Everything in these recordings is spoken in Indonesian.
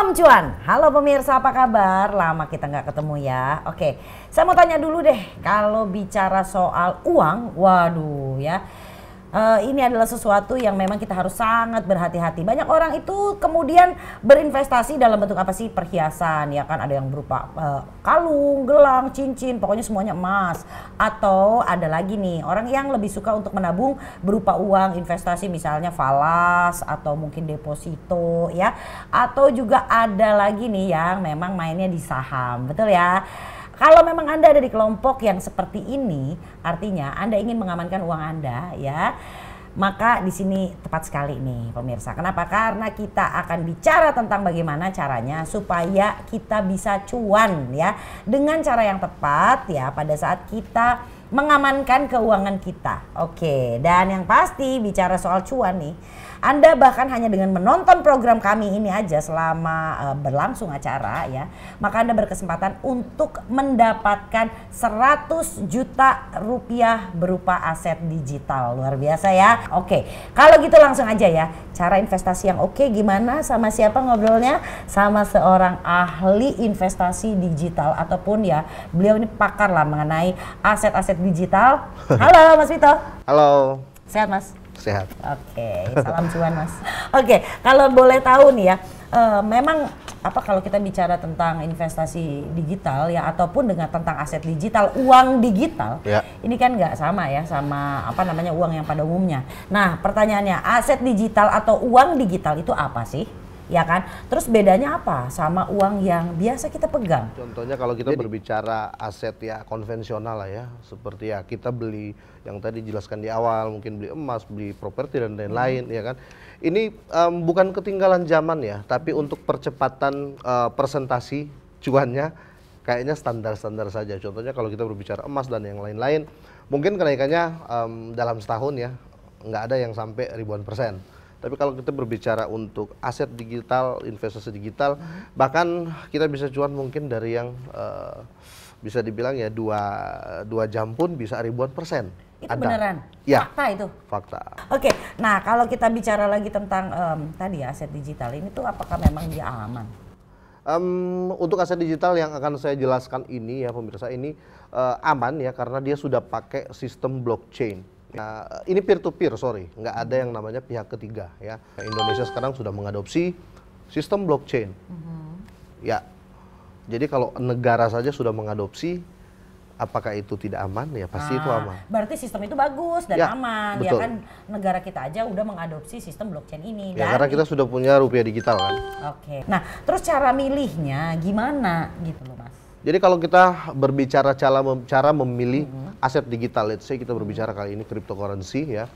Salam cuan, halo pemirsa apa kabar? Lama kita nggak ketemu ya. Oke, saya mau tanya dulu deh, kalau bicara soal uang, waduh ya. Ini adalah sesuatu yang memang kita harus sangat berhati-hati. Banyak orang itu kemudian berinvestasi dalam bentuk apa sih? Perhiasan, ya kan? Ada yang berupa kalung, gelang, cincin, pokoknya semuanya emas. Atau ada lagi nih, orang yang lebih suka untuk menabung berupa uang investasi, misalnya falas atau mungkin deposito ya. Atau juga ada lagi nih yang memang mainnya di saham, betul ya? Kalau memang Anda ada di kelompok yang seperti ini, artinya Anda ingin mengamankan uang Anda ya. Maka di sini tepat sekali nih pemirsa. Kenapa? Karena kita akan bicara tentang bagaimana caranya supaya kita bisa cuan ya. Dengan cara yang tepat ya pada saat kita mengamankan keuangan kita. Oke, dan yang pasti bicara soal cuan nih, Anda bahkan hanya dengan menonton program kami ini aja selama berlangsung acara ya, maka Anda berkesempatan untuk mendapatkan 100 juta rupiah berupa aset digital. Luar biasa ya. Oke, kalau gitu langsung aja ya. Cara investasi yang oke gimana? Sama siapa ngobrolnya? Sama seorang ahli investasi digital ataupun ya beliau ini pakar lah mengenai aset-aset digital. Halo Mas Vito. Halo. Sehat Mas? Sehat. Oke, salam cuan Mas. Oke, kalau boleh tahu nih ya, memang apa kalau kita bicara tentang investasi digital ya ataupun dengan tentang aset digital, uang digital, ya. Ini kan nggak sama ya sama apa namanya uang yang pada umumnya. Nah, pertanyaannya aset digital atau uang digital itu apa sih? Ya kan? Terus bedanya apa sama uang yang biasa kita pegang? Contohnya kalau kita berbicara aset ya konvensional lah ya, seperti ya kita beli yang tadi dijelaskan di awal, mungkin beli emas, beli properti dan lain-lain ya kan. Ini bukan ketinggalan zaman ya, tapi untuk percepatan presentasi cuannya kayaknya standar-standar saja. Contohnya kalau kita berbicara emas dan yang lain-lain, mungkin kenaikannya dalam setahun ya nggak ada yang sampai ribuan persen. Tapi kalau kita berbicara untuk aset digital, investasi digital, bahkan kita bisa cuan mungkin dari yang bisa dibilang ya dua jam pun bisa ribuan persen. Itu ada. Beneran? Ya. Fakta itu? Fakta. Oke, nah kalau kita bicara lagi tentang tadi ya aset digital ini tuh apakah memang dia aman? Untuk aset digital yang akan saya jelaskan ini ya pemirsa ini aman ya karena dia sudah pakai sistem blockchain. Nah, ini peer to peer, sorry, nggak ada yang namanya pihak ketiga ya. Indonesia sekarang sudah mengadopsi sistem blockchain. Ya, jadi kalau negara saja sudah mengadopsi, apakah itu tidak aman? Ya pasti itu aman. Berarti sistem itu bagus dan Ya, aman, betul. ya kan? Negara kita aja udah mengadopsi sistem blockchain ini. Ya karena kita sudah punya rupiah digital kan. Oke, nah terus cara milihnya gimana gitu loh Mas? Jadi kalau kita berbicara cara memilih aset digital, let's say kita berbicara kali ini cryptocurrency ya.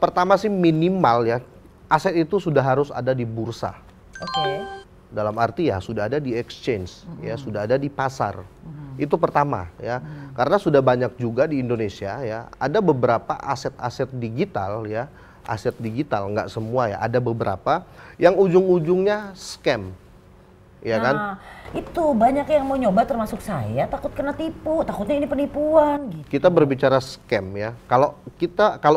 Pertama sih minimal ya, aset itu sudah harus ada di bursa. Oke. Dalam arti ya sudah ada di exchange, ya sudah ada di pasar. Itu pertama ya. Karena sudah banyak juga di Indonesia ya, ada beberapa aset-aset digital ya, aset digital nggak semua ya, ada beberapa yang ujung-ujungnya scam. Ya kan? Itu banyak yang mau nyoba termasuk saya takut kena tipu, takutnya ini penipuan gitu. Kita berbicara scam ya. Kalau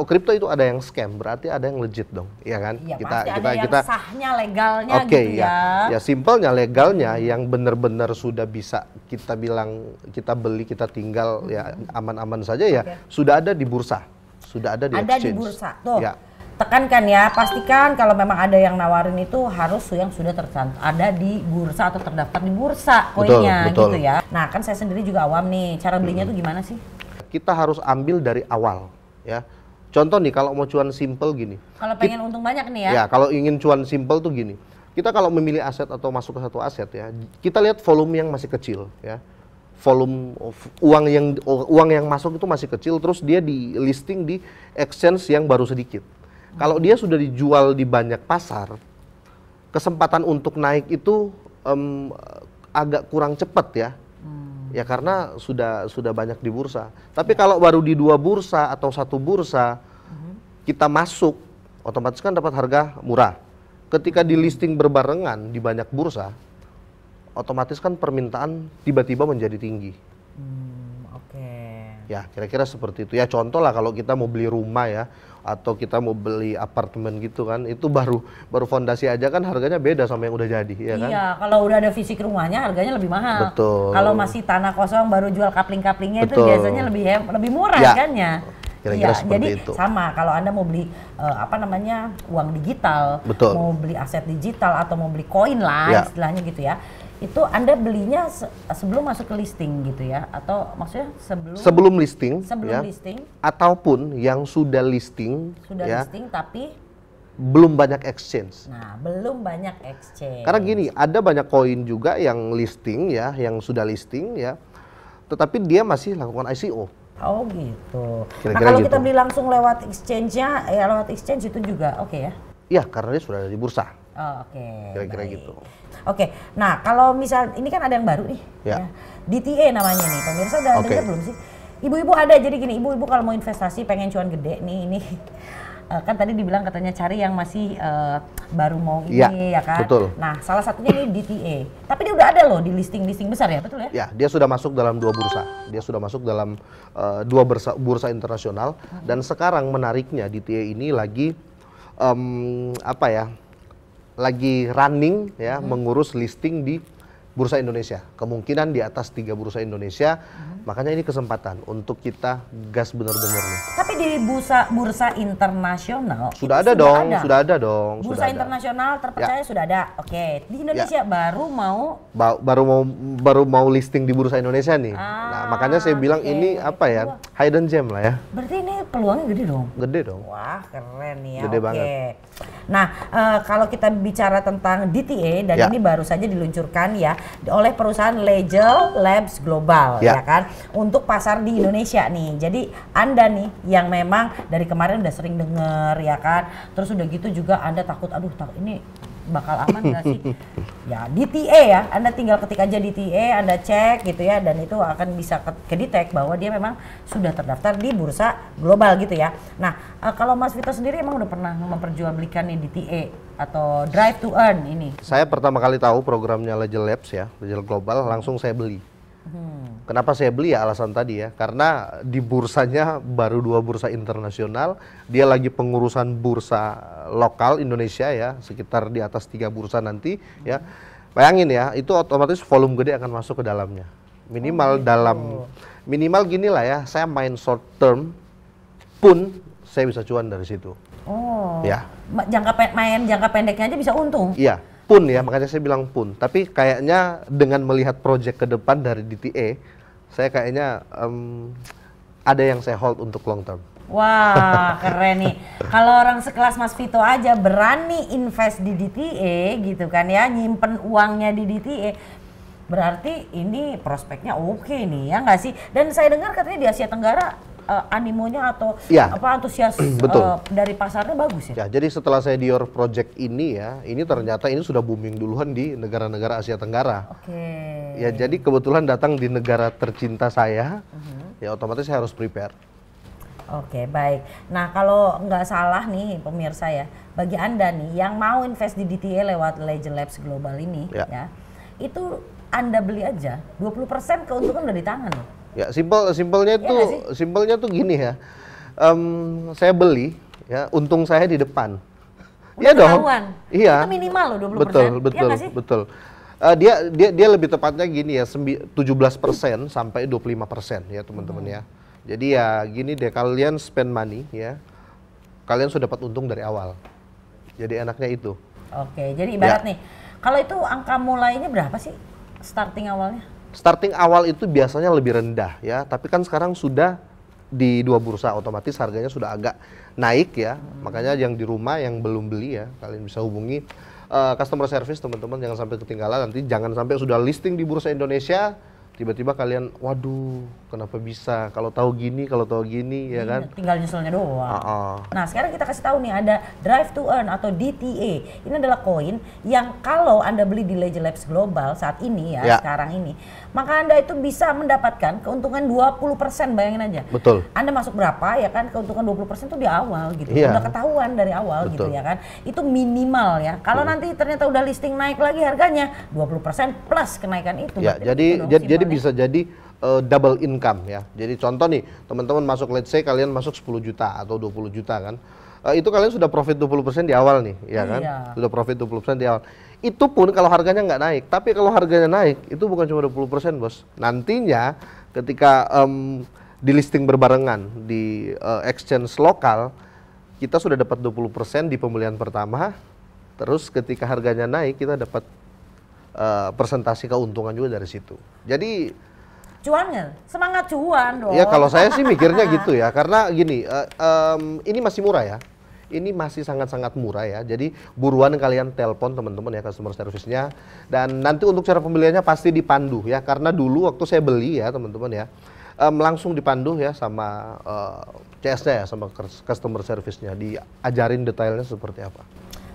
kripto itu ada yang scam, berarti ada yang legit dong, ya kan? Iya, pasti ada yang sahnya, legalnya Oke, gitu ya. Ya simpelnya legalnya yang benar-benar sudah bisa kita bilang kita beli, kita tinggal ya aman-aman saja ya, sudah ada di bursa. Sudah ada di exchange. Ada di bursa. Tuh. Ya. Tekankan ya, pastikan kalau memang ada yang nawarin itu harus yang sudah ada di bursa atau terdaftar di bursa koinnya gitu ya. Nah kan saya sendiri juga awam nih, cara belinya tuh gimana sih? Kita harus ambil dari awal ya. Contoh nih kalau mau cuan simple gini. Kalau pengen untung banyak nih ya? Ya kalau ingin cuan simple tuh gini. Kita kalau memilih aset atau masuk ke satu aset ya, kita lihat volume yang masih kecil ya. Volume uang yang masuk itu masih kecil, terus dia di listing di exchange yang baru sedikit. Kalau dia sudah dijual di banyak pasar, kesempatan untuk naik itu agak kurang cepat ya. Ya karena sudah banyak di bursa. Tapi kalau baru di 2 bursa atau 1 bursa, kita masuk, otomatis kan dapat harga murah. Ketika di listing berbarengan di banyak bursa, otomatis kan permintaan tiba-tiba menjadi tinggi. Oke. Ya kira-kira seperti itu. Ya contoh lah kalau kita mau beli rumah ya, atau kita mau beli apartemen gitu kan, itu baru fondasi aja kan harganya beda sama yang udah jadi, ya kan? Iya, kalau udah ada fisik rumahnya harganya lebih mahal. Betul. Kalau masih tanah kosong baru jual kapling-kaplingnya itu Betul. biasanya lebih murah Ya. harganya. Kira-kira Iya, seperti jadi itu. sama kalau Anda mau beli uang digital, Betul. mau beli aset digital atau mau beli koin lah Ya. istilahnya gitu ya. Itu Anda belinya sebelum masuk ke listing gitu ya, atau maksudnya Sebelum listing, sebelum ya, listing ataupun yang sudah listing, sudah ya, listing tapi belum banyak exchange. nah belum banyak exchange. Karena gini, ada banyak koin juga yang listing ya, yang sudah listing ya, tetapi dia masih lakukan ICO. Oh gitu. Kira-kira Nah kalau gitu. kita beli langsung lewat exchange-nya, ya lewat exchange itu juga oke ya? Ya, karena dia sudah ada di bursa. Oh, oke. Kira-kira baik. gitu. Oke, nah kalau misal ini kan ada yang baru nih, Ya. DTA namanya nih, pemirsa udah Oke. dengar belum sih? Ibu-ibu ada, jadi gini, ibu-ibu kalau mau investasi pengen cuan gede nih, ini kan tadi dibilang katanya cari yang masih baru mau ini ya kan? betul. Nah salah satunya nih DTA, tapi dia udah ada loh di listing-listing besar ya, betul ya? Ya, dia sudah masuk dalam 2 bursa. Dia sudah masuk dalam 2 bursa internasional. Dan sekarang menariknya DTA ini lagi lagi running ya, mengurus listing di Bursa Indonesia. Kemungkinan di atas 3 bursa Indonesia. Makanya ini kesempatan untuk kita gas bener-bener nih. Tapi di bursa internasional Sudah itu ada dong, ada. sudah ada dong. Bursa sudah ada. internasional terpercaya sudah ada. Oke, di Indonesia baru mau Baru mau listing di Bursa Indonesia nih. Nah, makanya saya bilang oke. ini apa ya? Hidden gem lah ya. berarti ini peluangnya gede dong. Gede dong. Wah, keren nih ya. Gede oke. banget. Nah, kalau kita bicara tentang DTA dan Ya. ini baru saja diluncurkan ya oleh perusahaan Legel Labs Global Ya. ya kan untuk pasar di Indonesia nih. Jadi Anda nih yang memang dari kemarin udah sering denger ya kan. Terus udah gitu juga Anda takut ini bakal aman nggak sih? Ya DTA ya, Anda tinggal ketik aja DTA, Anda cek gitu ya, dan itu akan bisa kedetek bahwa dia memang sudah terdaftar di bursa global gitu ya. Nah kalau Mas Vito sendiri emang udah pernah memperjualbelikan nih DTA atau Drive to Earn ini? Saya pertama kali tahu programnya Legel Labs ya, Legel Global, langsung saya beli. Kenapa saya beli ya alasan tadi ya, karena di bursanya baru 2 bursa internasional, dia lagi pengurusan bursa lokal Indonesia ya, sekitar di atas 3 bursa nanti ya. Bayangin ya, itu otomatis volume gede akan masuk ke dalamnya. Minimal gini lah ya, saya main short term pun saya bisa cuan dari situ. Oh, Ya. main jangka pendeknya aja bisa untung. Iya, pun ya, makanya saya bilang pun. Tapi kayaknya dengan melihat project ke depan dari DTA, saya kayaknya ada yang saya hold untuk long term. Wah, keren nih. Kalau orang sekelas Mas Vito aja berani invest di DTA gitu kan ya, nyimpen uangnya di DTA, berarti ini prospeknya oke nih ya nggak sih? Dan saya dengar katanya di Asia Tenggara animonya atau Ya. antusias Betul. dari pasarnya bagus ya? Ya, jadi setelah saya Dior project ini ya, ini ternyata ini sudah booming duluan di negara-negara Asia Tenggara. Oke. Ya, jadi kebetulan datang di negara tercinta saya, ya otomatis saya harus prepare. Oke, baik. Nah, kalau nggak salah nih pemirsa ya, bagi Anda nih yang mau invest di DTA lewat Legel Labs Global ini ya, itu Anda beli aja 20% keuntungan udah di tangan loh. Ya, simpelnya tuh gini ya. Saya beli ya, untung saya di depan. Iya dong. Ketahuan. Iya. Itu minimal loh 20%. Betul, Iya betul, nggak sih? betul. Dia lebih tepatnya gini ya, 17% sampai 25% ya teman-teman ya. Jadi ya gini deh, kalian spend money ya, kalian sudah dapat untung dari awal. Jadi enaknya itu. Oke, jadi ibarat nih, kalau itu angka mulainya berapa sih starting awalnya? Starting awal itu biasanya lebih rendah ya, tapi kan sekarang sudah di 2 bursa, otomatis harganya sudah agak naik ya. Makanya yang di rumah yang belum beli ya, kalian bisa hubungi customer service teman-teman, jangan sampai ketinggalan. Nanti jangan sampai sudah listing di Bursa Indonesia, tiba-tiba kalian, waduh, kenapa bisa? Kalau tahu gini ya kan? Tinggal nyusulnya doang. Uh-uh. Nah, sekarang kita kasih tahu nih ada Drive to Earn atau DTA. Ini adalah koin yang kalau Anda beli di Legel Labs Global saat ini ya, sekarang ini, maka Anda itu bisa mendapatkan keuntungan 20%, bayangin aja. Betul. Anda masuk berapa ya kan, keuntungan 20% itu di awal gitu. Iya. Udah ketahuan dari awal gitu Betul. ya kan. Itu minimal ya. Kalau nanti ternyata udah listing naik lagi harganya 20% plus kenaikan itu. Ya, berarti jadi itu dong jadi simpelnya. bisa jadi double income ya. Jadi contoh nih, teman-teman masuk, let's say kalian masuk 10 juta atau 20 juta kan. Itu kalian sudah profit 20% di awal nih, ya kan? Iya. Sudah profit 20% di awal. Itu pun kalau harganya nggak naik. Tapi kalau harganya naik, itu bukan cuma 20%, Bos. Nantinya ketika di listing berbarengan di exchange lokal, kita sudah dapat 20% di pembelian pertama. Terus ketika harganya naik, kita dapat persentase keuntungan juga dari situ. Jadi Cuan nggak? Semangat cuan dong. ya kalau saya sih mikirnya gitu ya, karena gini, ini masih murah ya. Ini masih sangat-sangat murah ya. Jadi buruan kalian telepon teman-teman ya customer service-nya. Dan nanti untuk cara pembeliannya pasti dipandu ya. Karena dulu waktu saya beli ya teman-teman ya, langsung dipandu ya sama CS-nya ya, sama customer service-nya. Diajarin detailnya seperti apa.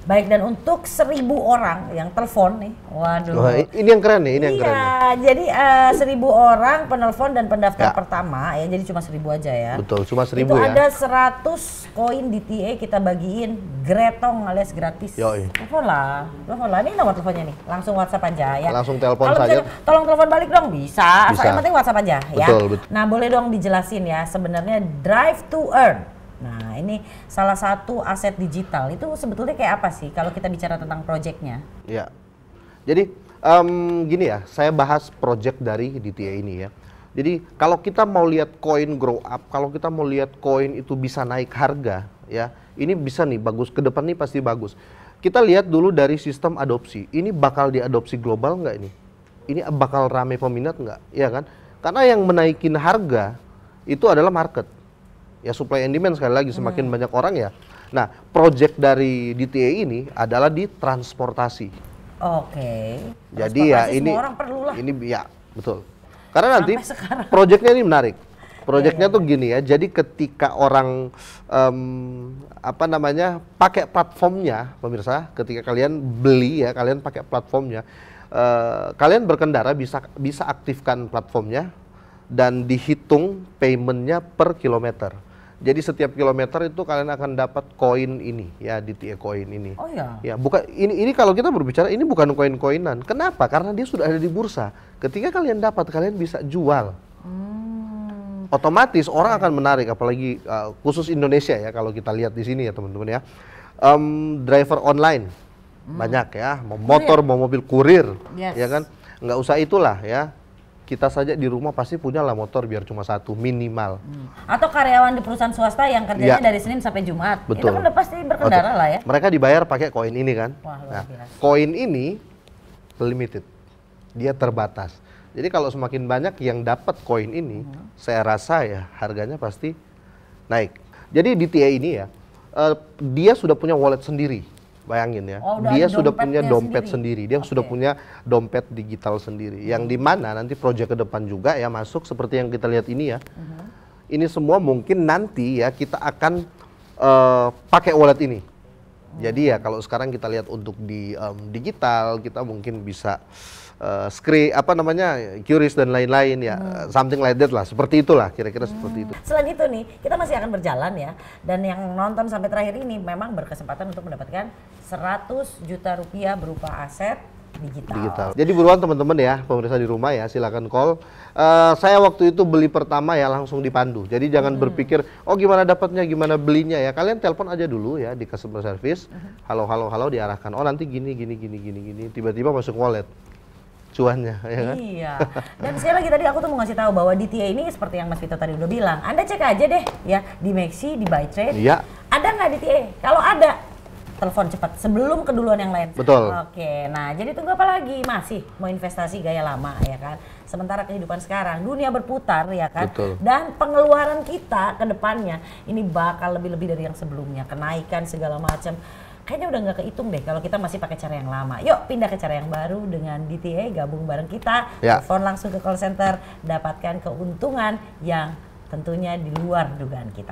Baik, dan untuk 1.000 orang yang telepon nih, waduh. Wah, ini yang keren nih, ini yang keren nih. Iya, jadi 1.000 orang penelpon dan pendaftar Ya. pertama ya, jadi cuma 1.000 aja ya. Betul, cuma 1.000 Itu ya. ada 100 koin DTA kita bagiin gretong alias gratis. Yoi. Telepon lah. Ini nomor teleponnya nih, langsung WhatsApp aja ya. Langsung telepon Kalau saja. misalnya, tolong telepon balik dong, bisa. Bisa. Yang penting WhatsApp aja ya. Betul, betul. Nah, boleh dong dijelasin ya, sebenarnya Drive to Earn. Nah, ini salah satu aset digital. Itu sebetulnya kayak apa sih kalau kita bicara tentang proyeknya? Ya, jadi gini ya, saya bahas project dari DTA ini ya. Jadi kalau kita mau lihat koin grow up, kalau kita mau lihat koin itu bisa naik harga, ya, ini bisa nih bagus, ke depan nih pasti bagus. Kita lihat dulu dari sistem adopsi, ini bakal diadopsi global nggak ini? Ini bakal rame peminat nggak? Ya kan? Karena yang menaikin harga itu adalah market. Ya supply and demand sekali lagi, semakin banyak orang ya. Nah, project dari DTA ini adalah di transportasi. Oke. Jadi ya Transportasi ini semua orang perlu lah. ini ya betul. Karena nanti Sampai sekarang. proyeknya ini menarik. Proyeknya tuh gini ya. Jadi ketika orang pakai platformnya, pemirsa, ketika kalian beli ya, kalian pakai platformnya, kalian berkendara bisa aktifkan platformnya dan dihitung paymentnya per kilometer. Jadi setiap kilometer itu kalian akan dapat koin ini ya, DTA koin ini. Oh ya. Ya, bukan ini kalau kita berbicara ini bukan koin-koinan. Kenapa? Karena dia sudah ada di bursa. Ketika kalian dapat, kalian bisa jual. Otomatis orang akan menarik, apalagi khusus Indonesia ya, kalau kita lihat di sini ya teman-teman ya. Driver online banyak ya, mau motor, mau mobil kurir, Yes. ya kan? Nggak usah itulah ya. Kita saja di rumah pasti punya lah motor biar cuma satu minimal. Atau karyawan di perusahaan swasta yang kerjanya Ya. dari Senin sampai Jumat. Itu Betul. kan udah pasti berkendara lah ya. Mereka dibayar pakai koin ini kan. Wah, luar Nah, biasa. koin ini limited, dia terbatas. Jadi kalau semakin banyak yang dapat koin ini, saya rasa ya harganya pasti naik. Jadi DTA ini ya, dia sudah punya wallet sendiri. Bayangin ya, Oh, udah dia ada sudah punya dompetnya dompet sendiri. sendiri, dia Oke. sudah punya dompet digital sendiri. Yang dimana nanti proyek ke depan juga ya masuk seperti yang kita lihat ini ya. Ini semua mungkin nanti ya kita akan pakai wallet ini. Jadi ya kalau sekarang kita lihat untuk di digital kita mungkin bisa QRIS dan lain-lain ya, something like that lah, seperti itulah kira-kira seperti itu. Selain itu nih, kita masih akan berjalan ya. Dan yang nonton sampai terakhir ini memang berkesempatan untuk mendapatkan 100 juta rupiah berupa aset digital. Jadi buruan teman-teman ya, pemirsa di rumah ya, silakan call. Saya waktu itu beli pertama ya langsung dipandu. Jadi jangan berpikir, oh gimana dapatnya, gimana belinya ya. Kalian telepon aja dulu ya di customer service. Halo diarahkan. Oh nanti gini. Tiba-tiba masuk wallet. Cuannya ya kan? Iya. Dan sekali lagi tadi aku tuh mau ngasih tahu bahwa DTA ini seperti yang Mas Vito tadi udah bilang. Anda cek aja deh ya di Maxi, di Bytrade. Iya. Ada nggak DTA? Kalau ada, telepon cepat sebelum keduluan yang lain. Betul. Oke, nah jadi tunggu apa lagi? Masih mau investasi gaya lama ya kan? Sementara kehidupan sekarang, dunia berputar ya kan? Betul. Dan pengeluaran kita ke depannya ini bakal lebih-lebih dari yang sebelumnya. Kenaikan segala macam. Kayaknya udah nggak kehitung deh kalau kita masih pakai cara yang lama. Yuk pindah ke cara yang baru dengan DTA, gabung bareng kita. Ya. Telepon langsung ke call center, dapatkan keuntungan yang tentunya di luar dugaan kita.